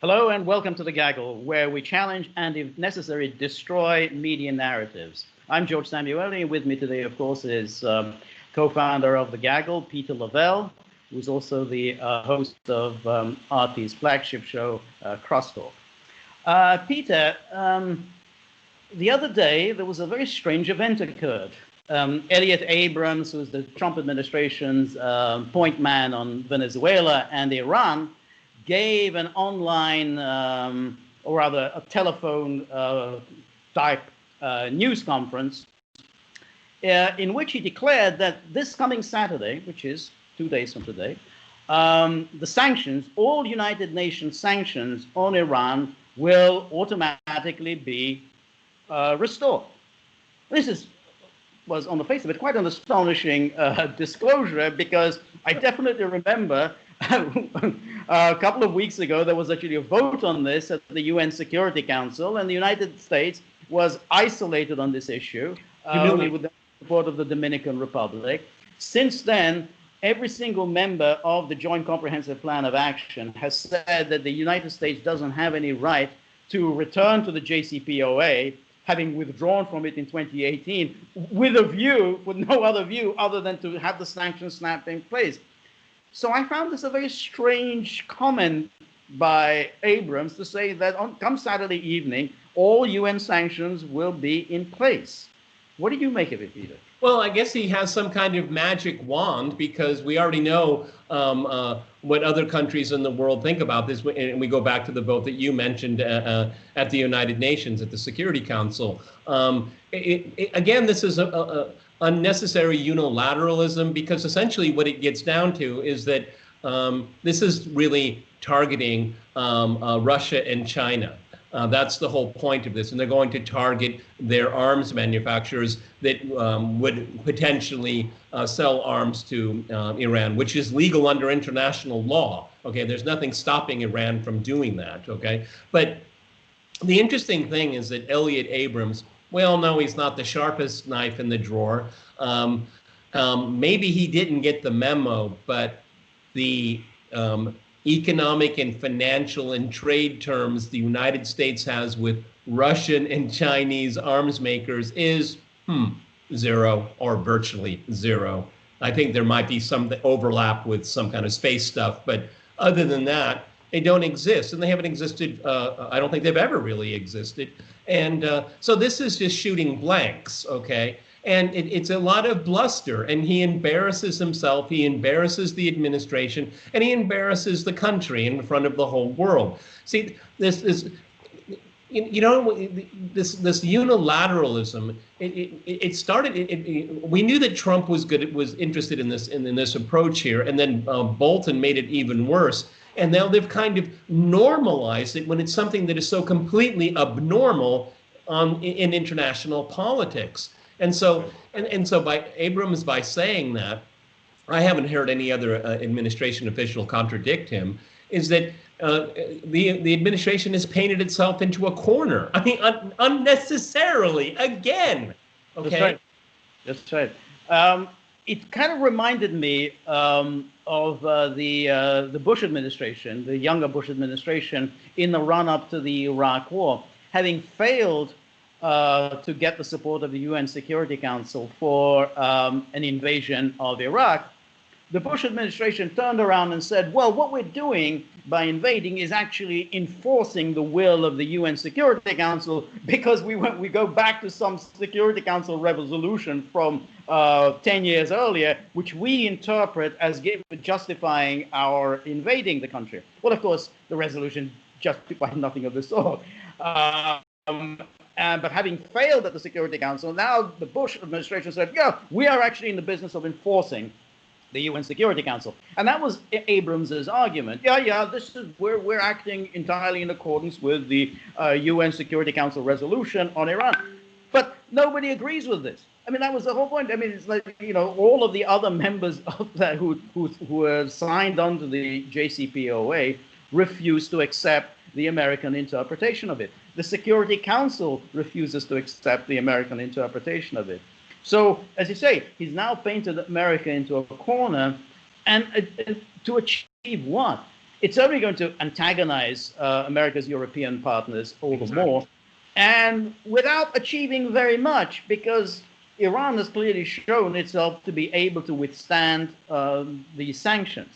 Hello and welcome to The Gaggle, where we challenge and, if necessary, destroy media narratives. I'm George Szamuely, and with me today, of course, is co-founder of The Gaggle, Peter Lavelle, who's also the host of RT's flagship show, Crosstalk. Peter, the other day, there was a very strange event occurred. Elliott Abrams, who's the Trump administration's point man on Venezuela and Iran, gave an online, or rather a telephone type news conference in which he declared that this coming Saturday, which is 2 days from today, the sanctions, all United Nations sanctions on Iran will automatically be restored. This was, on the face of it, quite an astonishing disclosure, because I definitely remember a couple of weeks ago, there was actually a vote on this at the UN Security Council, and the United States was isolated on this issue, only with the support of the Dominican Republic. Since then, every single member of the Joint Comprehensive Plan of Action has said that the United States doesn't have any right to return to the JCPOA, having withdrawn from it in 2018, with no other view other than to have the sanctions snapped in place. So I found this a very strange comment by Abrams to say that come Saturday evening, all UN sanctions will be in place. What do you make of it, Peter? Well, I guess he has some kind of magic wand, because we already know what other countries in the world think about this. And we go back to the vote that you mentioned at the United Nations, at the Security Council. Again, this is unnecessary unilateralism, because essentially what it gets down to is that this is really targeting Russia and China. That's the whole point of this, and they're going to target their arms manufacturers that would potentially sell arms to Iran, which is legal under international law. Okay, there's nothing stopping Iran from doing that. Okay, but the interesting thing is that Elliott Abrams, well, no, he's not the sharpest knife in the drawer. Maybe he didn't get the memo, but the economic and financial and trade terms the United States has with Russian and Chinese arms makers is zero, or virtually zero. I think there might be some overlap with some kind of space stuff, but other than that, they don't exist, and they haven't existed. I don't think they've ever really existed. And so this is just shooting blanks, okay? And it's a lot of bluster, and he embarrasses himself, he embarrasses the administration, and he embarrasses the country in front of the whole world. See, this is, you know, this unilateralism. It started. We knew that Trump was interested in this approach here, and then Bolton made it even worse. And now they've kind of normalized it when it's something that is so completely abnormal in international politics. And so by Abrams, by saying that, I haven't heard any other administration official contradict him, is that the administration has painted itself into a corner. I mean, unnecessarily, again. Okay. That's right. That's right. It kind of reminded me of the Bush administration, the younger Bush administration, in the run-up to the Iraq War, having failed to get the support of the UN Security Council for an invasion of Iraq. The Bush administration turned around and said, well, what we're doing by invading is actually enforcing the will of the UN Security Council, because we go back to some Security Council resolution from 10 years earlier, which we interpret as justifying our invading the country. Well, of course, the resolution justified nothing of the sort. But having failed at the Security Council, now the Bush administration said, yeah, we are actually in the business of enforcing the UN Security Council. And that was Abrams's argument. We're acting entirely in accordance with the UN Security Council resolution on Iran. But nobody agrees with this. I mean, that was the whole point. I mean, it's like, you know, all of the other members of that who were signed onto the JCPOA refused to accept the American interpretation of it. The Security Council refuses to accept the American interpretation of it. So, as you say, he's now painted America into a corner, and to achieve what? it's only going to antagonize America's European partners all the more, and without achieving very much, because Iran has clearly shown itself to be able to withstand these sanctions.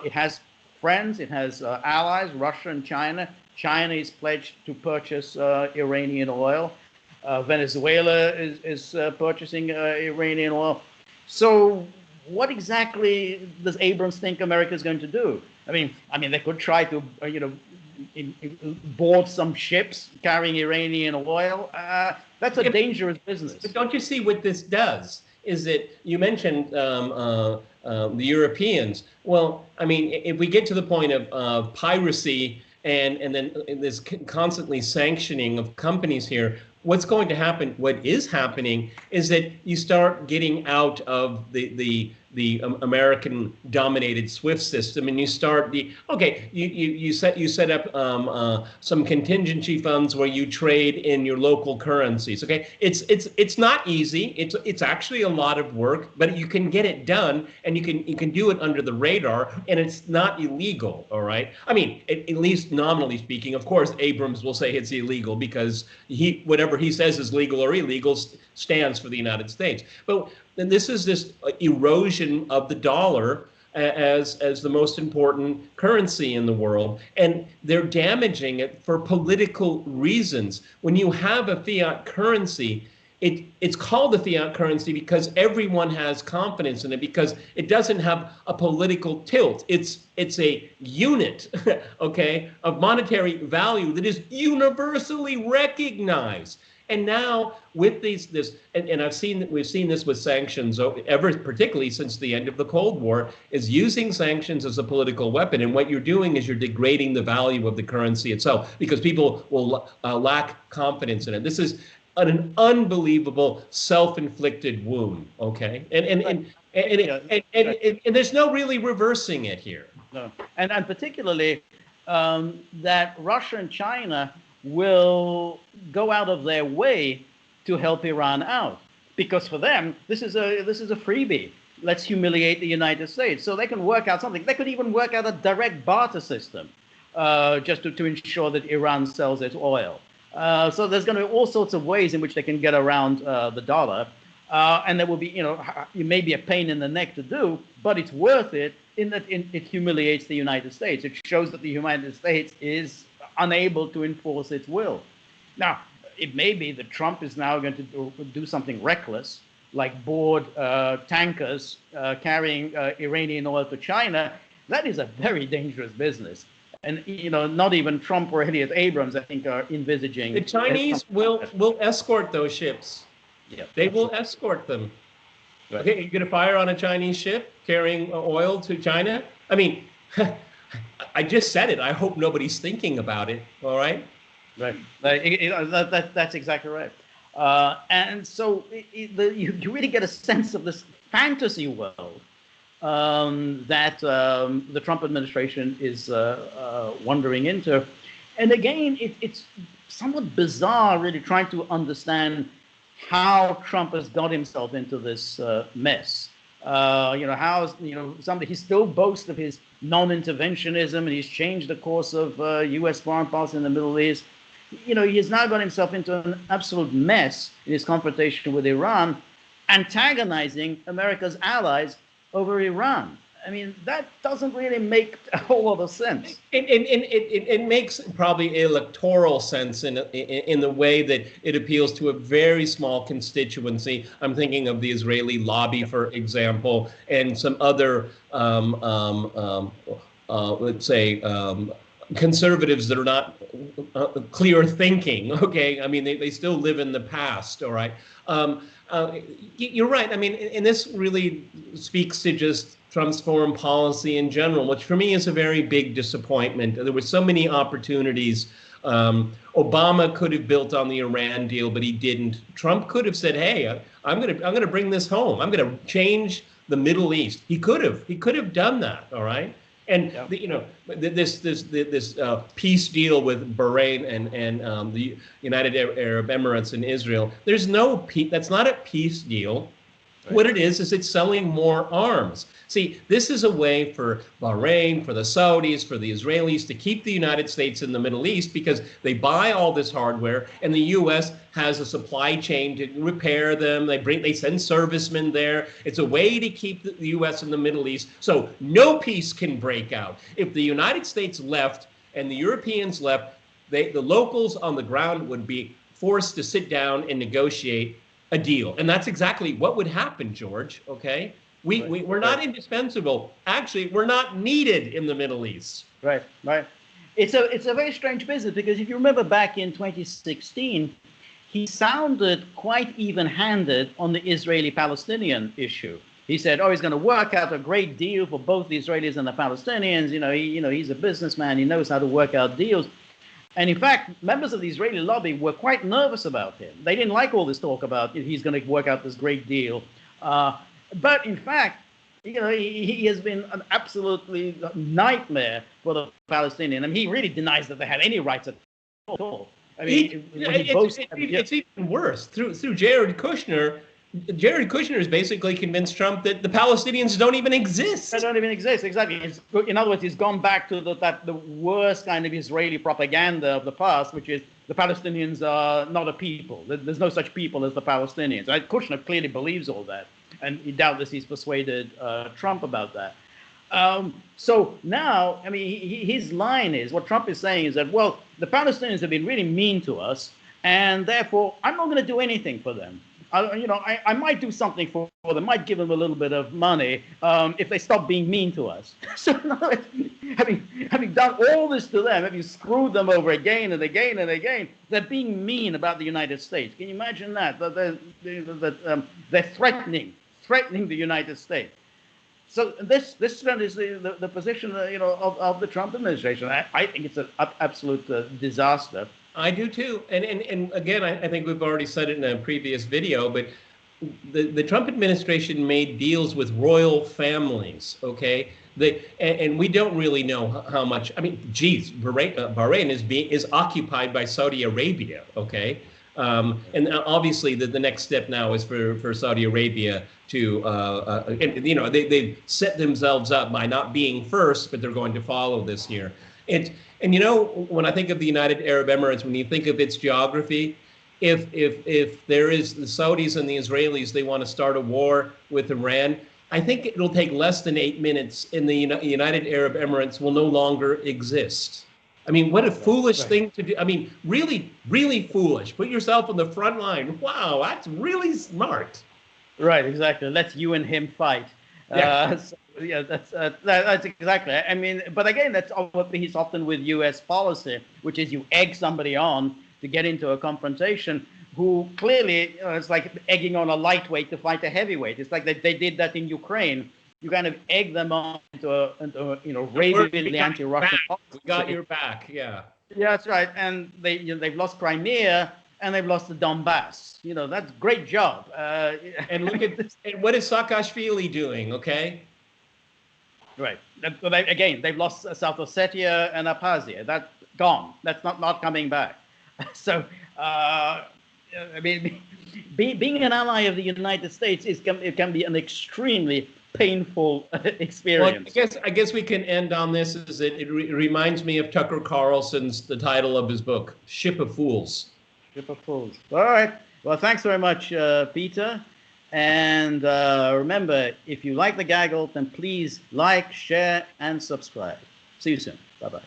It has friends, it has allies, Russia and China. China is pledged to purchase Iranian oil. Venezuela is purchasing Iranian oil. So what exactly does Abrams think America is going to do? I mean, they could try to, board some ships carrying Iranian oil. That's a dangerous business. But don't you see what this does? Is that you mentioned the Europeans? Well, I mean, if we get to the point of piracy and then this constantly sanctioning of companies here, what's going to happen, what is happening, is that you start getting out of the American-dominated SWIFT system, and you start you set up some contingency funds where you trade in your local currencies. Okay, it's not easy. It's actually a lot of work, but you can get it done, and you can do it under the radar, and it's not illegal. All right. I mean, at least nominally speaking. Of course, Abrams will say it's illegal because whatever he says is legal or illegal stands for the United States. But then this is this erosion of the dollar as the most important currency in the world, and they're damaging it for political reasons. When you have a fiat currency, it's called a fiat currency because everyone has confidence in it, because it doesn't have a political tilt. It's a unit, okay, of monetary value that is universally recognized. And now with and we've seen this with sanctions particularly since the end of the Cold War, is using sanctions as a political weapon. And what you're doing is you're degrading the value of the currency itself, because people will lack confidence in it. This is an unbelievable self-inflicted wound. Okay, and there's no really reversing it here. No, and particularly that Russia and China will go out of their way to help Iran out, because for them this is a freebie. Let's humiliate the United States, so they can work out something. They could even work out a direct barter system, just to ensure that Iran sells its oil. So there's going to be all sorts of ways in which they can get around the dollar, and there will be, it may be a pain in the neck to do, but it's worth it in that it humiliates the United States. It shows that the United States is unable to enforce its will. Now, it may be that Trump is now going to do something reckless, like board tankers carrying Iranian oil to China. That is a very dangerous business. And, not even Trump or Elliott Abrams, I think, are envisaging. The Chinese will escort those ships. Yeah, they will escort them. Right. Okay, you're going to fire on a Chinese ship carrying oil to China? I mean, I just said it. I hope nobody's thinking about it. All right. Right. That's exactly right. And so you really get a sense of this fantasy world that the Trump administration is wandering into. And again, it's somewhat bizarre, really, trying to understand how Trump has got himself into this mess. He still boasts of his non-interventionism, and he's changed the course of U.S. foreign policy in the Middle East. He has now got himself into an absolute mess in his confrontation with Iran, antagonizing America's allies over Iran. I mean, that doesn't really make a whole lot of sense. It makes probably electoral sense in the way that it appeals to a very small constituency. I'm thinking of the Israeli lobby, for example, and some other, let's say, conservatives that are not clear thinking. Okay, I mean, they still live in the past. All right, you're right. I mean, and this really speaks to just Trump's foreign policy in general, which for me is a very big disappointment. There were so many opportunities. Obama could have built on the Iran deal, but he didn't. Trump could have said, "Hey, I'm gonna bring this home. I'm gonna change the Middle East." He could have done that. All right. And this peace deal with Bahrain and the United Arab Emirates and Israel. There's no peace. That's not a peace deal. Right. What it is it's selling more arms. See, this is a way for Bahrain, for the Saudis, for the Israelis to keep the United States in the Middle East because they buy all this hardware and the U.S. has a supply chain to repair them. They send servicemen there. It's a way to keep the U.S. in the Middle East so no peace can break out. If the United States left and the Europeans left, the locals on the ground would be forced to sit down and negotiate a deal. And that's exactly what would happen, George, okay? We're not indispensable. Actually, we're not needed in the Middle East. Right, right. It's a very strange business because if you remember back in 2016, he sounded quite even-handed on the Israeli-Palestinian issue. He said, oh, he's going to work out a great deal for both the Israelis and the Palestinians. He's a businessman. He knows how to work out deals. And in fact, members of the Israeli lobby were quite nervous about him. They didn't like all this talk about he's going to work out this great deal. But in fact, he has been an absolutely nightmare for the Palestinian. I mean, he really denies that they had any rights at all. I mean, it's even worse. Through Jared Kushner. Jared Kushner has basically convinced Trump that the Palestinians don't even exist. They don't even exist, exactly. In other words, he's gone back to the worst kind of Israeli propaganda of the past, which is the Palestinians are not a people. There's no such people as the Palestinians. Kushner clearly believes all that, and doubtless he's persuaded Trump about that. So now, I mean, his line is, what Trump is saying is that, well, the Palestinians have been really mean to us, and therefore I'm not going to do anything for them. I might do something for them, might give them a little bit of money if they stop being mean to us. So having done all this to them, having screwed them over again and again and again, they're being mean about the United States. Can you imagine that? They're threatening the United States. So this is the position of the Trump administration. I think it's an absolute disaster. I do too, and again, I think we've already said it in a previous video, but the Trump administration made deals with royal families, okay? And we don't really know how much. I mean, geez, Bahrain is occupied by Saudi Arabia, okay? And obviously, the next step now is for Saudi Arabia to, they've set themselves up by not being first, but they're going to follow this here. And when I think of the United Arab Emirates, when you think of its geography, if there is the Saudis and the Israelis, they want to start a war with Iran, I think it'll take less than 8 minutes and the United Arab Emirates will no longer exist. I mean, what a foolish thing to do. I mean, really, really foolish. Put yourself on the front line. Wow, that's really smart. Right, exactly. Let's you and him fight. Yeah. That's exactly. I mean, but again, that's what he's often with U.S. policy, which is you egg somebody on to get into a confrontation who clearly, it's like egging on a lightweight to fight a heavyweight. It's like they did that in Ukraine. You kind of egg them on into ravingly anti-Russian policy. We got your back, yeah. Yeah, that's right. And they've lost Crimea and they've lost the Donbass. That's a great job. And look at this. And what is Saakashvili doing? Okay. Right. Again, they've lost South Ossetia and Abkhazia. That's gone. That's not coming back. So, I mean, being an ally of the United States it can be an extremely painful experience. Well, I guess we can end on this. It reminds me of Tucker Carlson's the title of his book, Ship of Fools. Ship of Fools. All right. Well, thanks very much, Peter. And remember, if you like The Gaggle, then please like, share, and subscribe. See you soon. Bye-bye.